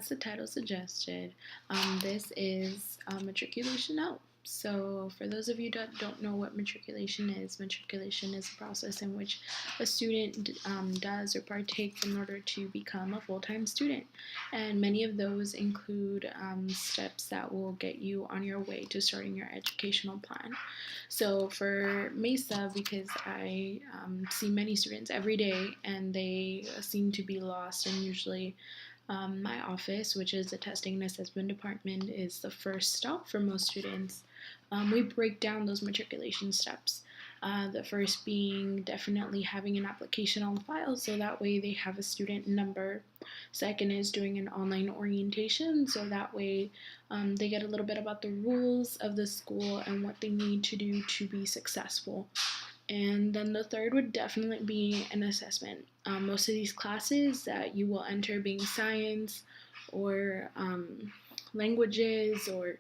as the title suggested, this is Matriculation Help. So, for those of you that don't know what matriculation is a process in which a student does or partakes in order to become a full-time student. And many of those include steps that will get you on your way to starting your educational plan. So, for MESA, because I see many students every day and they seem to be lost, and usually my office, which is the testing and assessment department, is the first stop for most students. We break down those matriculation steps. The first being definitely having an application on file, so that way they have a student number. Second is doing an online orientation, so that way they get a little bit about the rules of the school and what they need to do to be successful. And then the third would definitely be an assessment. Most of these classes that you will enter, being science or languages or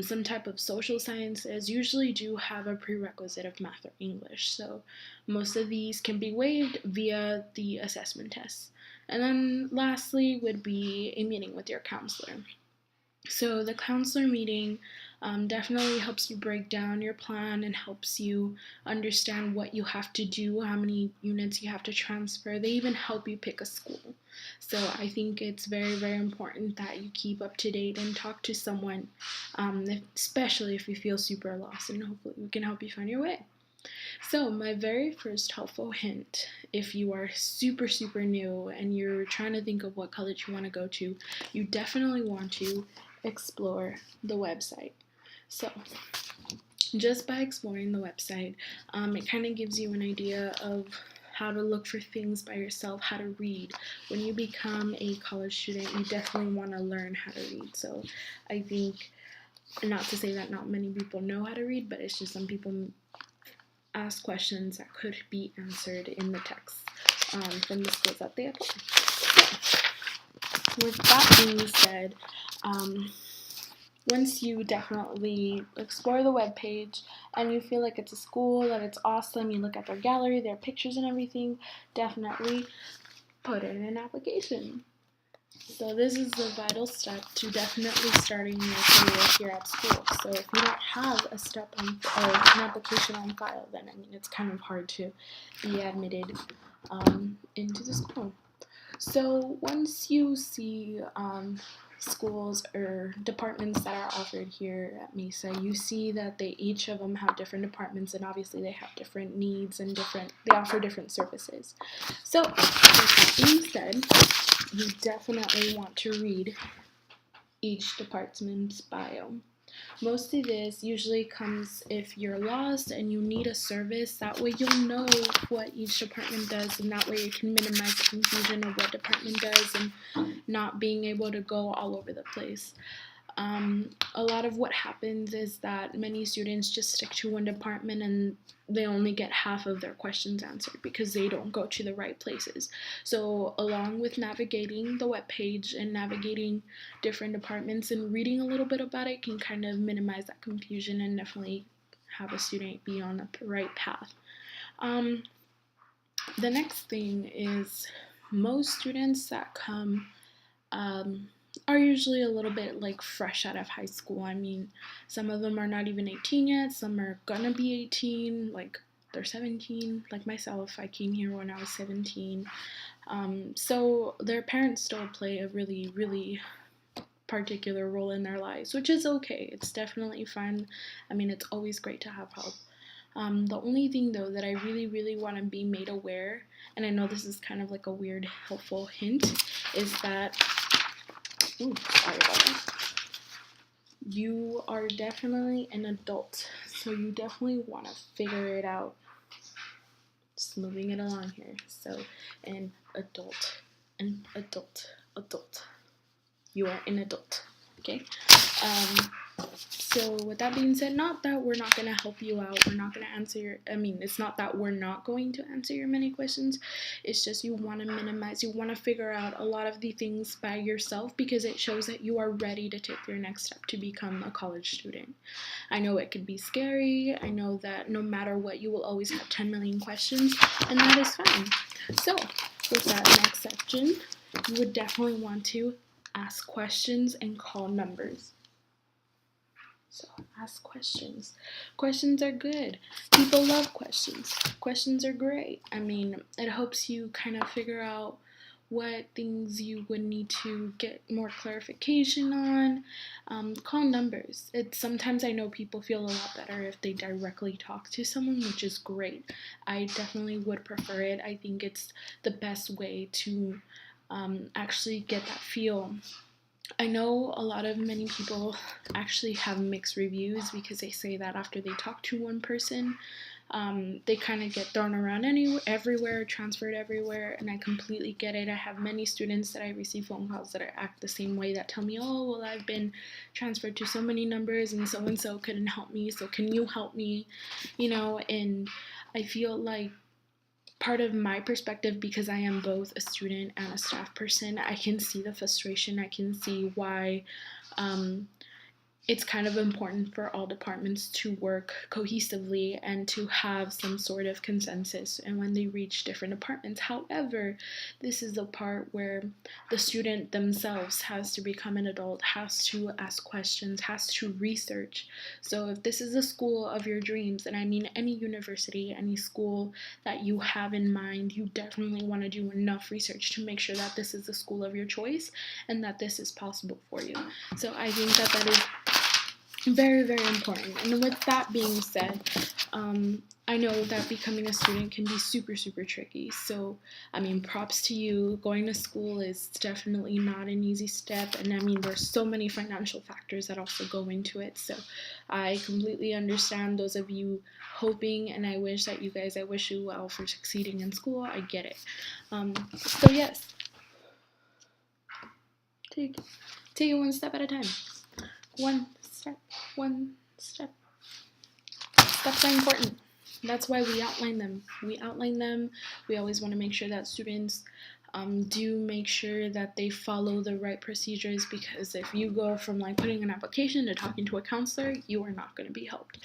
some type of social sciences, usually do have a prerequisite of math or English. So most of these can be waived via the assessment tests. And then lastly would be a meeting with your counselor. So the counselor meeting definitely helps you break down your plan and helps you understand what you have to do, how many units you have to transfer. They even help you pick a school. So I think it's very, very important that you keep up to date and talk to someone, especially if you feel super lost, and hopefully we can help you find your way. So my very first helpful hint, if you are super, super new and you're trying to think of what college you want to go to, you definitely want to explore the website. So just by exploring the website, it kind of gives you an idea of how to look for things by yourself, how to read. When you become a college student, you definitely want to learn how to read. So I think, not to say that not many people know how to read, but it's just some people ask questions that could be answered in the text from the schools that they apply. So, with that being said, once you definitely explore the webpage and you feel like it's a school, that it's awesome, you look at their gallery, their pictures and everything, definitely put in an application. So this is the vital step to definitely starting your career here at school. So if you don't have a step on, or an application on file, then it's kind of hard to be admitted into the school. So once you see schools or departments that are offered here at MESA, you see that each of them have different departments, and obviously they have different needs and they offer different services. So with that being said, you definitely want to read each department's bio. Most of this usually comes if you're lost and you need a service. That way you'll know what each department does, and that way you can minimize the confusion of what department does and not being able to go all over the place. A lot of what happens is that many students just stick to one department and they only get half of their questions answered because they don't go to the right places. So along with navigating the webpage and navigating different departments and reading a little bit about it can kind of minimize that confusion and definitely have a student be on the right path. The next thing is most students that come are usually a little bit like fresh out of high school. I mean, some of them are not even 18 yet, some are gonna be 18, like they're 17, like myself. I came here when I was 17. So their parents still play a really, really particular role in their lives, which is okay. It's definitely fun. I mean, it's always great to have help. The only thing though that I really, really want to be made aware, and I know this is kind of like a weird helpful hint, is that sorry about that. You are definitely an adult, so you definitely want to figure it out. Just moving it along here. So, an adult. You are an adult, okay? So with that being said, not that we're not going to help you out, we're not going to answer it's not that we're not going to answer your many questions, it's just you want to minimize, you want to figure out a lot of the things by yourself because it shows that you are ready to take your next step to become a college student. I know it could be scary, I know that no matter what, you will always have 10 million questions, and that is fine. So with that next section, you would definitely want to ask questions and call numbers. So ask questions. Questions are good. People love questions. Questions are great. I mean, it helps you kind of figure out what things you would need to get more clarification on. Call numbers. Sometimes I know people feel a lot better if they directly talk to someone, which is great. I definitely would prefer it. I think it's the best way to actually get that feel. I know many people actually have mixed reviews because they say that after they talk to one person, they kind of get thrown around everywhere, transferred everywhere, and I completely get it. I have many students that I receive phone calls that act the same way, that tell me, oh, well, I've been transferred to so many numbers and so couldn't help me, so can you help me? And I feel like part of my perspective, because I am both a student and a staff person, I can see the frustration. I can see why it's kind of important for all departments to work cohesively and to have some sort of consensus and when they reach different departments. However, this is the part where the student themselves has to become an adult, has to ask questions, has to research. So if this is the school of your dreams, and I mean any university, any school that you have in mind, you definitely want to do enough research to make sure that this is the school of your choice and that this is possible for you. So I think that is very, very important. And with that being said, I know that becoming a student can be super, super tricky. So, I mean, props to you. Going to school is definitely not an easy step. And I mean, there's so many financial factors that also go into it. So I completely understand those of you hoping, and I wish you well for succeeding in school. I get it. So yes, take it one step at a time. One step. Steps are important. That's why we outline them. We always want to make sure that students do make sure that they follow the right procedures, because if you go from like putting an application to talking to a counselor, you are not going to be helped.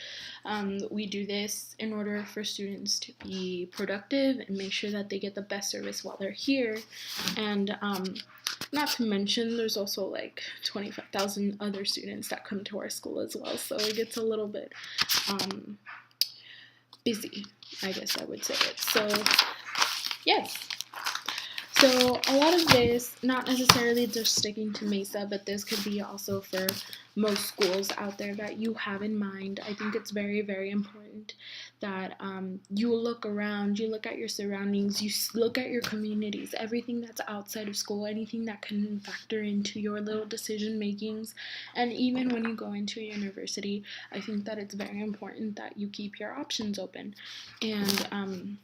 We do this in order for students to be productive and make sure that they get the best service while they're here. And not to mention, there's also like 25,000 other students that come to our school as well, so it gets a little bit busy, I guess I would say it. So, yes. So a lot of this, not necessarily just sticking to Mesa, but this could be also for most schools out there that you have in mind. I think it's very, very important that you look around, you look at your surroundings, you look at your communities, everything that's outside of school, anything that can factor into your little decision makings. And even when you go into a university, I think that it's very important that you keep your options open. And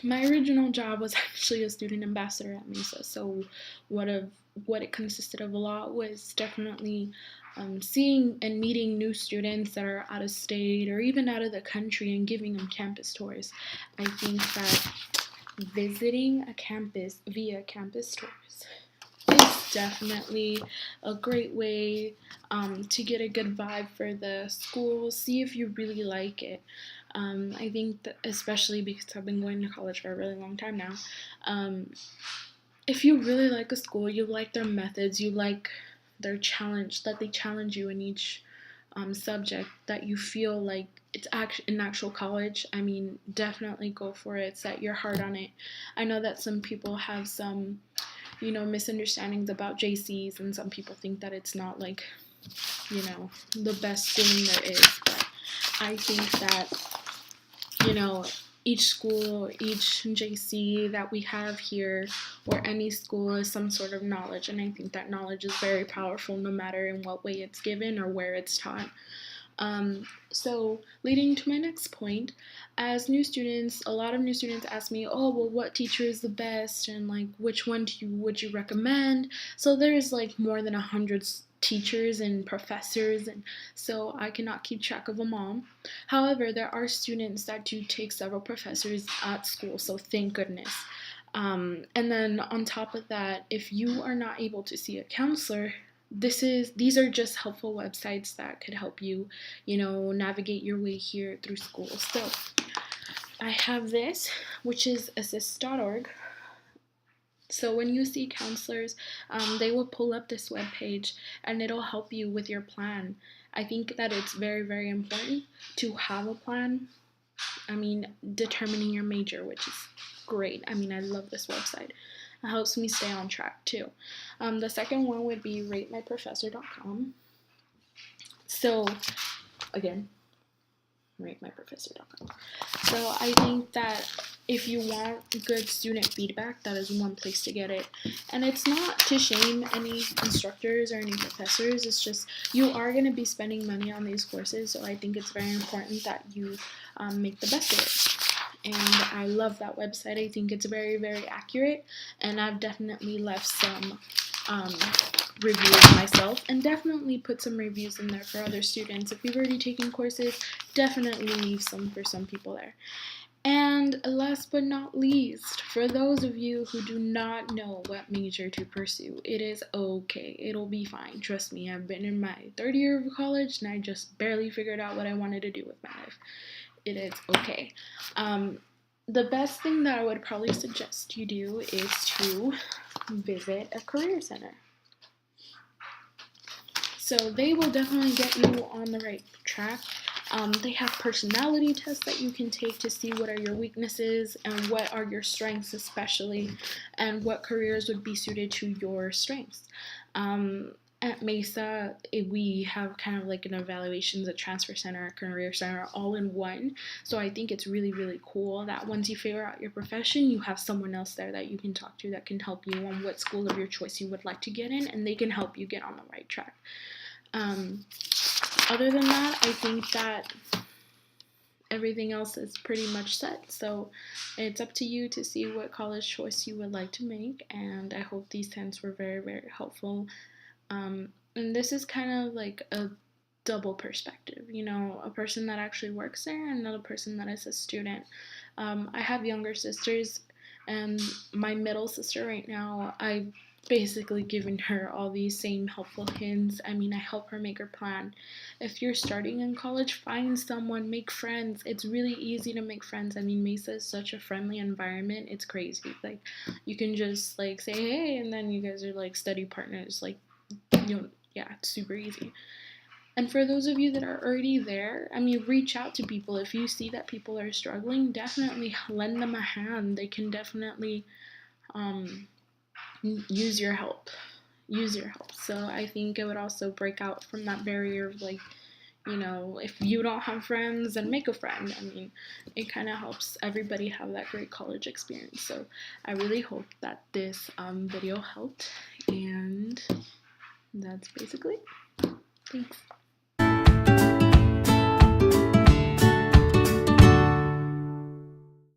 my original job was actually a student ambassador at Mesa, so what it consisted of a lot was definitely seeing and meeting new students that are out of state or even out of the country and giving them campus tours. I think that visiting a campus via campus tours is definitely a great way to get a good vibe for the school, see if you really like it. I think that, especially because I've been going to college for a really long time now, if you really like a school, you like their methods, you like their challenge, that they challenge you in each subject, that you feel like it's an actual college, I mean, definitely go for it, set your heart on it. I know that some people have some, misunderstandings about JCs, and some people think that it's not like, the best schooling there is, but I think that each school, each JC that we have here, or any school, is some sort of knowledge, and I think that knowledge is very powerful no matter in what way it's given or where it's taught. So leading to my next point, as new students, a lot of new students ask me, oh, well, what teacher is the best, and like which one would you recommend? So there's like more than 100 teachers and professors, and so I cannot keep track of them all. However, there are students that do take several professors at school, so thank goodness. And then on top of that, if you are not able to see a counselor, these are just helpful websites that could help you, navigate your way here through school. So I have this, which is assist.org. So when you see counselors, they will pull up this web page and it'll help you with your plan. I think that it's very, very important to have a plan. I mean, determining your major, which is great. I mean, I love this website. It helps me stay on track too. The second one would be ratemyprofessor.com. So, again, ratemyprofessor.com. So I think that if you want good student feedback, that is one place to get it. And it's not to shame any instructors or any professors, it's just you are going to be spending money on these courses, so I think it's very important that you make the best of it. And I love that website. I think it's very, very accurate, and I've definitely left some reviews myself, and definitely put some reviews in there for other students. If you've already taken courses, definitely leave some for some people there. And last but not least, for those of you who do not know what major to pursue, it is okay. It'll be fine. Trust me, I've been in my third year of college and I just barely figured out what I wanted to do with my life. It is okay. The best thing that I would probably suggest you do is to visit a career center. So they will definitely get you on the right track. They have personality tests that you can take to see what are your weaknesses and what are your strengths especially, and what careers would be suited to your strengths. At Mesa, we have kind of like an evaluations, a transfer center, a career center, all in one. So I think it's really, really cool that once you figure out your profession, you have someone else there that you can talk to that can help you on what school of your choice you would like to get in, and they can help you get on the right track. Other than that, I think that everything else is pretty much set. So it's up to you to see what college choice you would like to make. And I hope these hints were very, very helpful. And this is kind of like a double perspective, you know, a person that actually works there and another person that is a student. I have younger sisters, and my middle sister right now, I've basically given her all these same helpful hints. I mean, I help her make her plan. If you're starting in college, find someone, make friends. It's really easy to make friends. I mean, Mesa is such a friendly environment. It's crazy. Like, you can just like say hey, and then you guys are like study partners. Like, you know, yeah, it's super easy. And for those of you that are already there, I mean, reach out to people. If you see that people are struggling, definitely lend them a hand. They can definitely use your help. Use your help. So I think it would also break out from that barrier of like, you know, if you don't have friends, then make a friend. I mean, it kind of helps everybody have that great college experience. So I really hope that this video helped, and that's basically it. Thanks.